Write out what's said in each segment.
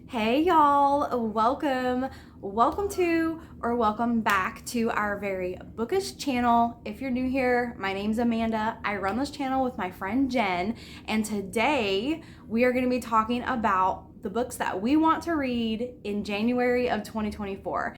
Hey y'all, welcome to or welcome back to our very bookish channel. If you're new here, my name's Amanda. I run this channel with my friend Jen, and today we are going to be talking about the books that we want to read in January of 2024.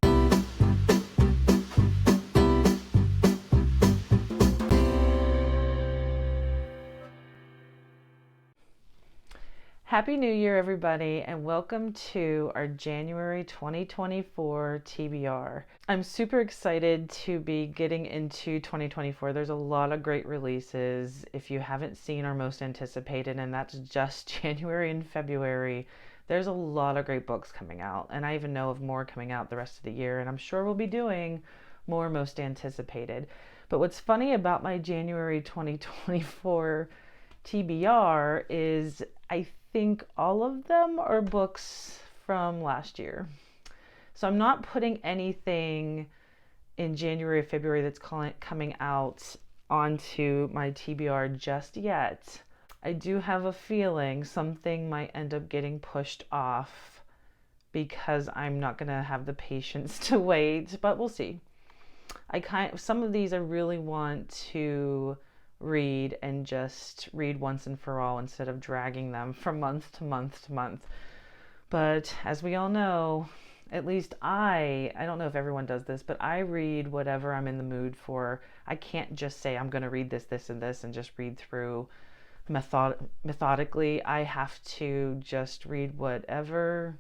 Happy New Year, everybody, and welcome to our January 2024 TBR. I'm super excited to be getting into 2024. There's a lot of great releases. If you haven't seen our most anticipated, and that's just January and February, there's a lot of great books coming out, and I even know of more coming out the rest of the year, and I'm sure we'll be doing more most anticipated. But what's funny about my January 2024 TBR is I think all of them are books from last year. So I'm not putting anything in January or February that's coming out onto my TBR just yet. I do have a feeling something might end up getting pushed off because I'm not going to have the patience to wait, but we'll see. Some of these I really want to read and just read once and for all instead of dragging them from month to month to month. But as we all know, at least I don't know if everyone does this, but I read whatever I'm in the mood for. I can't just say I'm going to read this, and just read through methodically. I have to just read whatever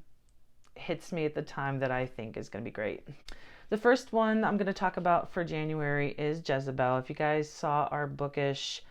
hits me at the time that I think is going to be great. The first one I'm going to talk about for January is Jezebel. If you guys saw our bookish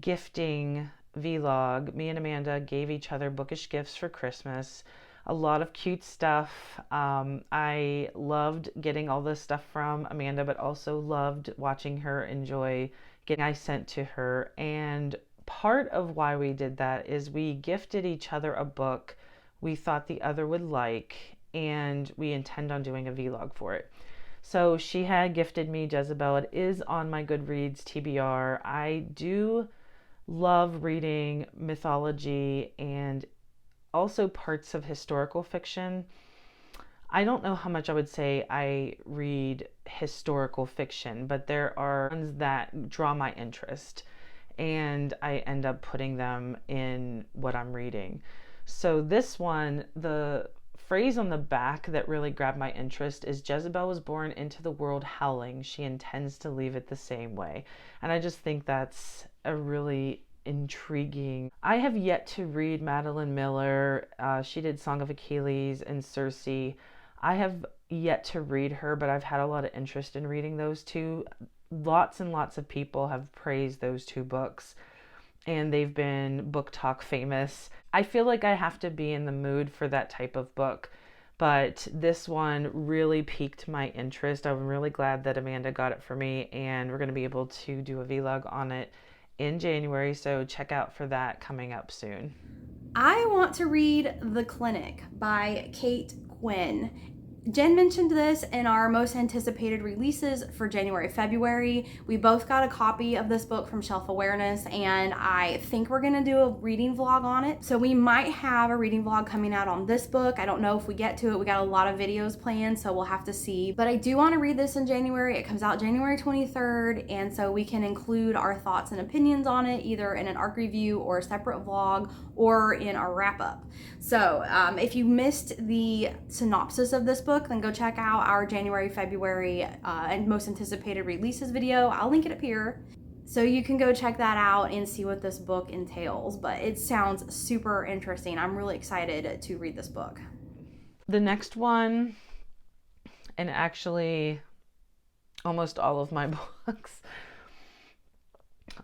gifting vlog, me and Amanda gave each other bookish gifts for Christmas. A lot of cute stuff. I loved getting all this stuff from Amanda, but also loved watching her enjoy getting I sent to her. And part of why we did that is we gifted each other a book we thought the other would like, and we intend on doing a vlog for it. So she had gifted me Jezebel. It is on my Goodreads TBR. I do love reading mythology and also parts of historical fiction. I don't know how much I would say I read historical fiction, but there are ones that draw my interest, and I end up putting them in what I'm reading. So this one, the phrase on the back that really grabbed my interest is Jezebel was born into the world howling. She intends to leave it the same way. And I just think that's a really intriguing. I have yet to read Madeline Miller. She did Song of Achilles and Circe. I have yet to read her, but I've had a lot of interest in reading those two. Lots and lots of people have praised those two books, and they've been BookTok famous. I feel like I have to be in the mood for that type of book, but this one really piqued my interest. I'm really glad that Amanda got it for me, and we're going to be able to do a vlog on it in January, so check out for that coming up soon. I want to read The Clinic by Quinn. Jen mentioned this in our most anticipated releases for January, February. We both got a copy of this book from Shelf Awareness, and I think we're gonna do a reading vlog on it. So we might have a reading vlog coming out on this book. I don't know if we get to it. We got a lot of videos planned, so we'll have to see. But I do want to read this in January. It comes out January 23rd, and so we can include our thoughts and opinions on it either in an ARC review or a separate vlog or in our wrap up. So if you missed the synopsis of this book, then go check out our January, February, and most anticipated releases video. I'll link it up here. So you can go check that out and see what this book entails. But it sounds super interesting. I'm really excited to read this book. The next one, and actually almost all of my books,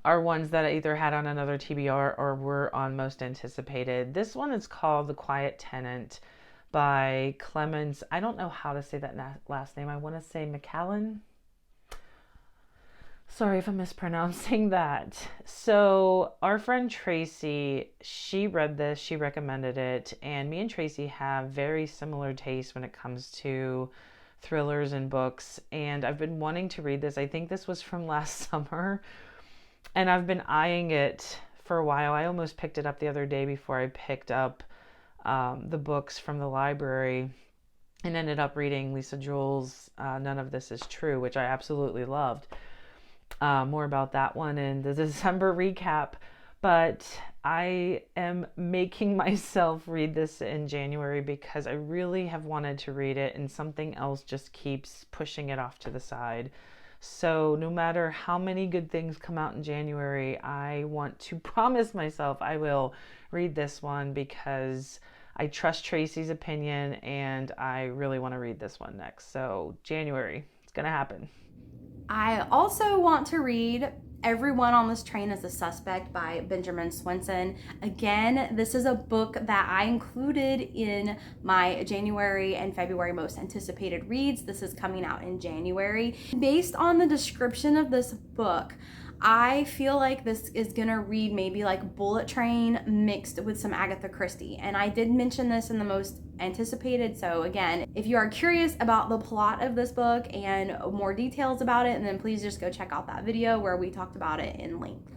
are ones that I either had on another TBR or were on most anticipated. This one is called The Quiet Tenant by Clemens. I don't know how to say that last name. I want to say McCallan. Sorry if I'm mispronouncing that. So our friend Tracy, she read this, she recommended it, and me and Tracy have very similar tastes when it comes to thrillers and books, and I've been wanting to read this. I think this was from last summer, and I've been eyeing it for a while. I almost picked it up the other day before I picked up the books from the library and ended up reading Lisa Jewell's None of This Is True, which I absolutely loved. More about that one in the December recap. But I am making myself read this in January because I really have wanted to read it, and something else just keeps pushing it off to the side. So no matter how many good things come out in January, I want to promise myself I will read this one because I trust Tracy's opinion and I really want to read this one next. So January, it's going to happen. I also want to read Everyone on This Train is a Suspect by Benjamin Swinson. Again, this is a book that I included in my January and February most anticipated reads. This is coming out in January. Based on the description of this book, I feel like this is gonna read maybe like Bullet Train mixed with some Agatha Christie. And I did mention this in the most anticipated. So again, if you are curious about the plot of this book and more details about it, then please just go check out that video where we talked about it in length.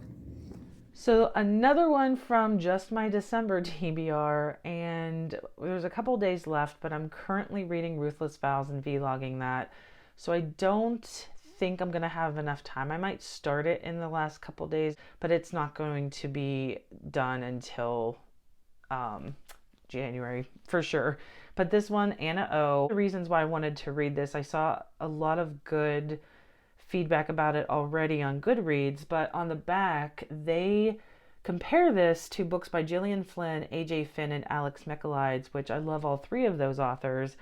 So another one from just my December TBR, and there's a couple days left, but I'm currently reading Ruthless Vows and vlogging that. So I don't think I'm gonna have enough time. I might start it in the last couple days, but it's not going to be done until January for sure. But this one, Anna O, the reasons why I wanted to read this, I saw a lot of good feedback about it already on Goodreads, but on the back they compare this to books by Gillian Flynn, AJ Finn, and Alex Michaelides, which I love all three of those authors.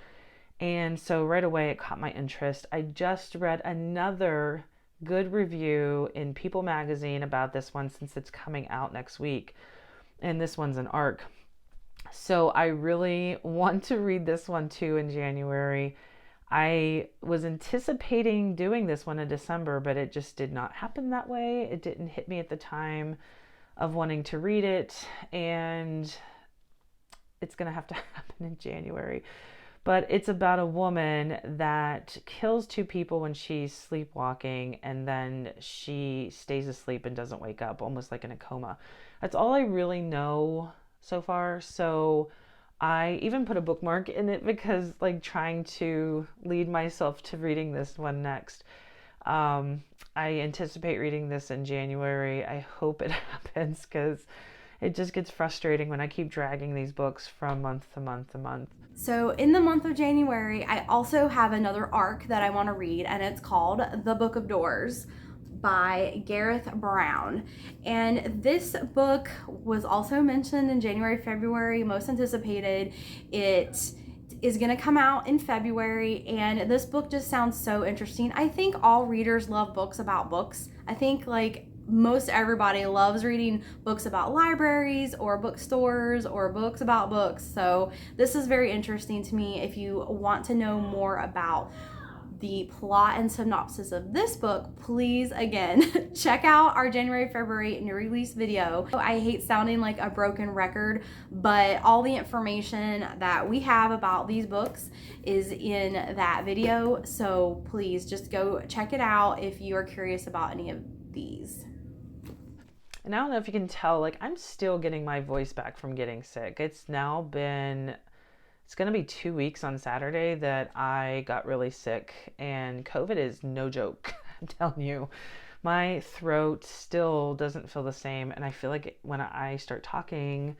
And so right away it caught my interest. I just read another good review in People magazine about this one since it's coming out next week. And this one's an ARC. So I really want to read this one too in January. I was anticipating doing this one in December, but it just did not happen that way. It didn't hit me at the time of wanting to read it. And it's going to have to happen in January. But it's about a woman that kills two people when she's sleepwalking, and then she stays asleep and doesn't wake up, almost like in a coma. That's all I really know so far. So I even put a bookmark in it because like trying to lead myself to reading this one next. I anticipate reading this in January. I hope it happens because it just gets frustrating when I keep dragging these books from month to month to month. So in the month of January, I also have another ARC that I want to read, and it's called The Book of Doors by Gareth Brown. And this book was also mentioned in January, February, most anticipated. It is going to come out in February, and this book just sounds so interesting. I think all readers love books about books. I think like most everybody loves reading books about libraries or bookstores or books about books. So this is very interesting to me. If you want to know more about the plot and synopsis of this book, please again check out our January, February new release video. I hate sounding like a broken record, but all the information that we have about these books is in that video. So please just go check it out if you are curious about any of these. And I don't know if you can tell, like I'm still getting my voice back from getting sick. It's going to be 2 weeks on Saturday that I got really sick, and COVID is no joke. I'm telling you, my throat still doesn't feel the same. And I feel like when I start talking,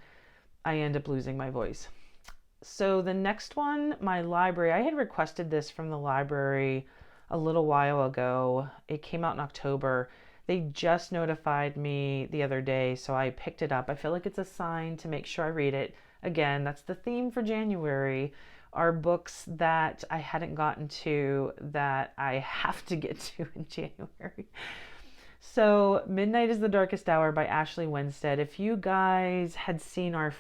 I end up losing my voice. So the next one, my library, I had requested this from the library a little while ago. It came out in October. They just notified me the other day, so I picked it up. I feel like it's a sign to make sure I read it. Again, that's the theme for January, are books that I hadn't gotten to that I have to get to in January. So Midnight is the Darkest Hour by Ashley Winstead. If you guys had seen our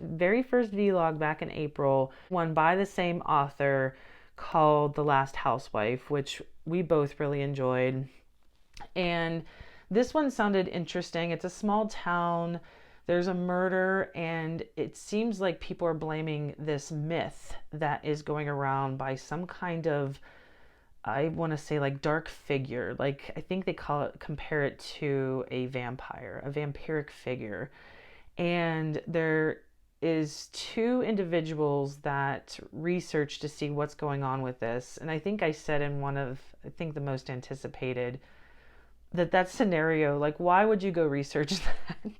very first vlog back in April, one by the same author called The Last Housewife, which we both really enjoyed. And this one sounded interesting. It's a small town. There's a murder, and it seems like people are blaming this myth that is going around by some kind of, I want to say like dark figure. Like I think they compare it to a vampire, a vampiric figure. And is two individuals that research to see what's going on with this. And I think I said in one of, I think the most anticipated, that scenario, like, why would you go research that?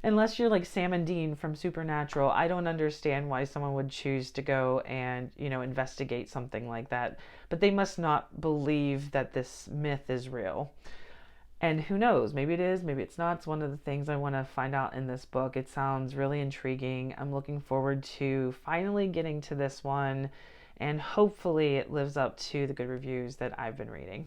Unless you're like Sam and Dean from Supernatural, I don't understand why someone would choose to go and, investigate something like that. But they must not believe that this myth is real. And who knows, maybe it is, maybe it's not. It's one of the things I want to find out in this book. It sounds really intriguing. I'm looking forward to finally getting to this one, and hopefully it lives up to the good reviews that I've been reading.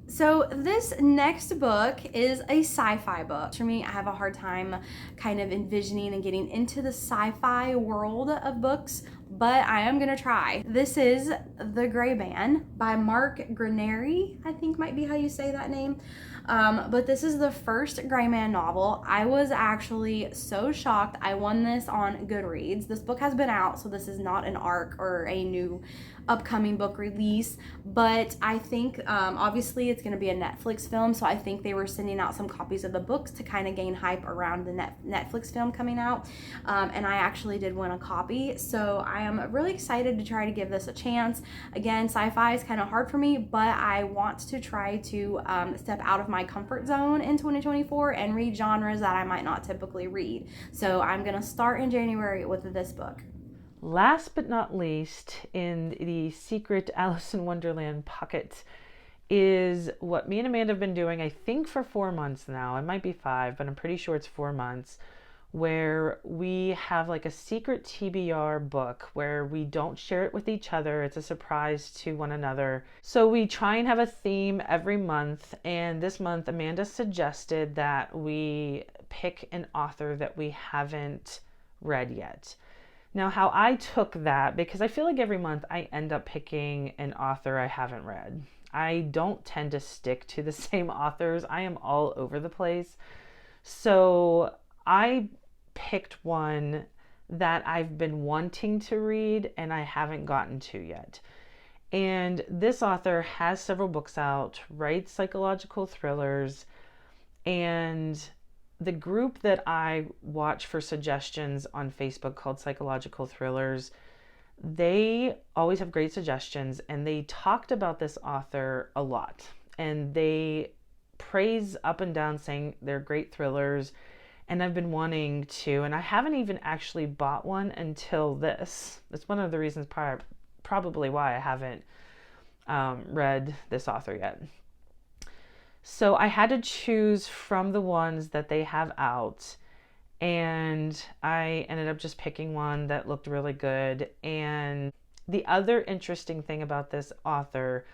So this next book is a sci-fi book. For me, I have a hard time kind of envisioning and getting into the sci-fi world of books, but I am gonna try. This is The Gray Man by Mark Graneri, I think might be how you say that name. But this is the first Gray Man novel. I was actually so shocked. I won this on Goodreads. This book has been out, so this is not an ARC or a new upcoming book release, but I think obviously it's going to be a Netflix film, so I think they were sending out some copies of the books to kind of gain hype around the Netflix film coming out, and I actually did win a copy, so I am really excited to try to give this a chance. Again, sci-fi is kind of hard for me, but I want to try to step out of my comfort zone in 2024 and read genres that I might not typically read. So I'm going to start in January with this book. Last but not least, in the secret Alice in Wonderland pocket, is what me and Amanda have been doing, I think for 4 months now. It might be 5, but I'm pretty sure it's 4 months, where we have like a secret TBR book where we don't share it with each other. It's a surprise to one another. So we try and have a theme every month, and this month Amanda suggested that we pick an author that we haven't read yet. Now, how I took that, because I feel like every month I end up picking an author I haven't read. I don't tend to stick to the same authors. I am all over the place. So I picked one that I've been wanting to read and I haven't gotten to yet. And this author has several books out, writes psychological thrillers, and the group that I watch for suggestions on Facebook called Psychological Thrillers, they always have great suggestions, and they talked about this author a lot. And they praise up and down saying they're great thrillers, and I've been wanting to, and I haven't even actually bought one until this. That's one of the reasons probably why I haven't read this author yet. So I had to choose from the ones that they have out, and I ended up just picking one that looked really good. And the other interesting thing about this author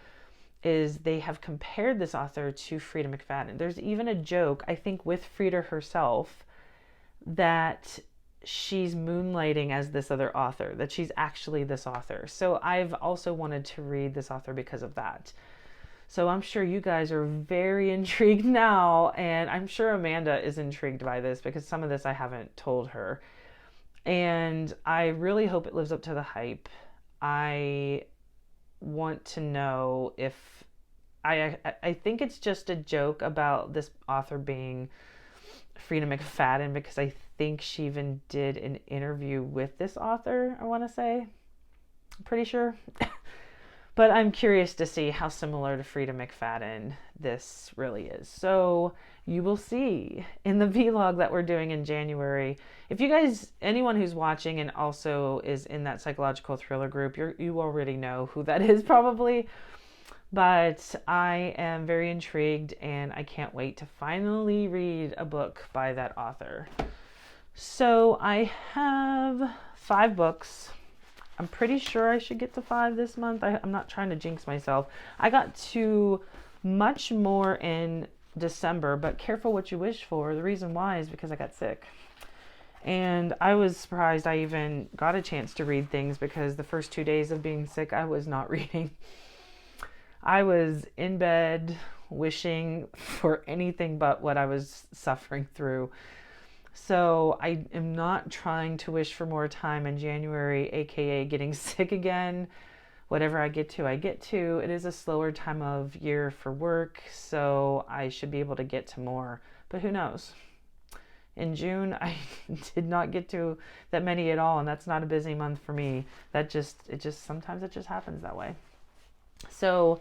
is they have compared this author to Frida McFadden. There's even a joke, I think, with Frida herself, that she's moonlighting as this other author, that she's actually this author. So I've also wanted to read this author because of that. So I'm sure you guys are very intrigued now, and I'm sure Amanda is intrigued by this because some of this I haven't told her. And I really hope it lives up to the hype. I want to know if I think it's just a joke about this author being Frida McFadden, because I think she even did an interview with this author, I want to say. I'm pretty sure. But I'm curious to see how similar to Frida McFadden this really is. So you will see in the vlog that we're doing in January. If you guys, anyone who's watching and also is in that psychological thriller group, you already know who that is probably. But I am very intrigued, and I can't wait to finally read a book by that author. So I have 5 books. I'm pretty sure I should get to 5 this month. I'm not trying to jinx myself. I got to much more in December, but careful what you wish for. The reason why is because I got sick. And I was surprised I even got a chance to read things, because the first 2 days of being sick, I was not reading. I was in bed wishing for anything but what I was suffering through. So I am not trying to wish for more time in January, aka getting sick again. Whatever I get to, I get to. It is a slower time of year for work, so I should be able to get to more. But who knows? In June, I did not get to that many at all, and that's not a busy month for me. Sometimes it just happens that way. So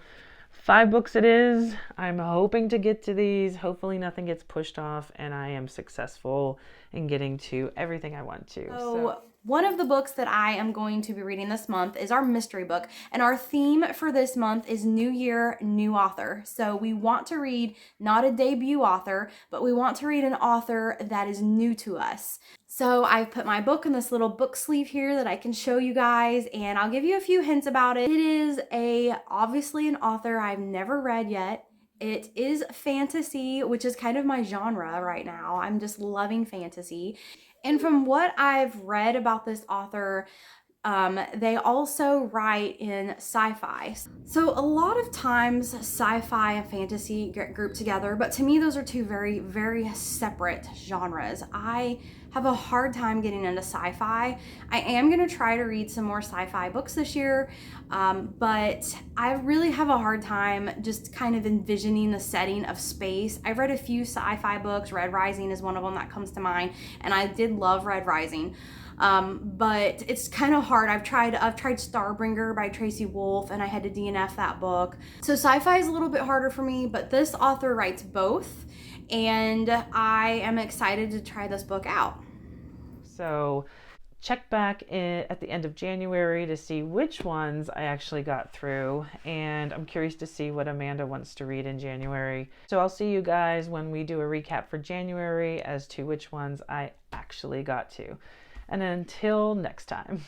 5 books it is. I'm hoping to get to these. Hopefully nothing gets pushed off and I am successful in getting to everything I want to. So one of the books that I am going to be reading this month is our mystery book, and our theme for this month is New Year, New Author. So we want to read not a debut author, but we want to read an author that is new to us. So I've put my book in this little book sleeve here that I can show you guys, and I'll give you a few hints about it. It is obviously an author I've never read yet. It is fantasy, which is kind of my genre right now. I'm just loving fantasy. And from what I've read about this author, they also write in sci-fi. So a lot of times sci-fi and fantasy get grouped together, but to me those are two very, very separate genres. I have a hard time getting into sci-fi. I am going to try to read some more sci-fi books this year, but I really have a hard time just kind of envisioning the setting of space. I've read a few sci-fi books. Red Rising is one of them that comes to mind, and I did love Red Rising. But it's kind of hard. I've tried Starbringer by Tracy Wolff, and I had to DNF that book. So sci-fi is a little bit harder for me, but this author writes both, and I am excited to try this book out. So check back at the end of January to see which ones I actually got through, and I'm curious to see what Amanda wants to read in January. So I'll see you guys when we do a recap for January as to which ones I actually got to. And until next time.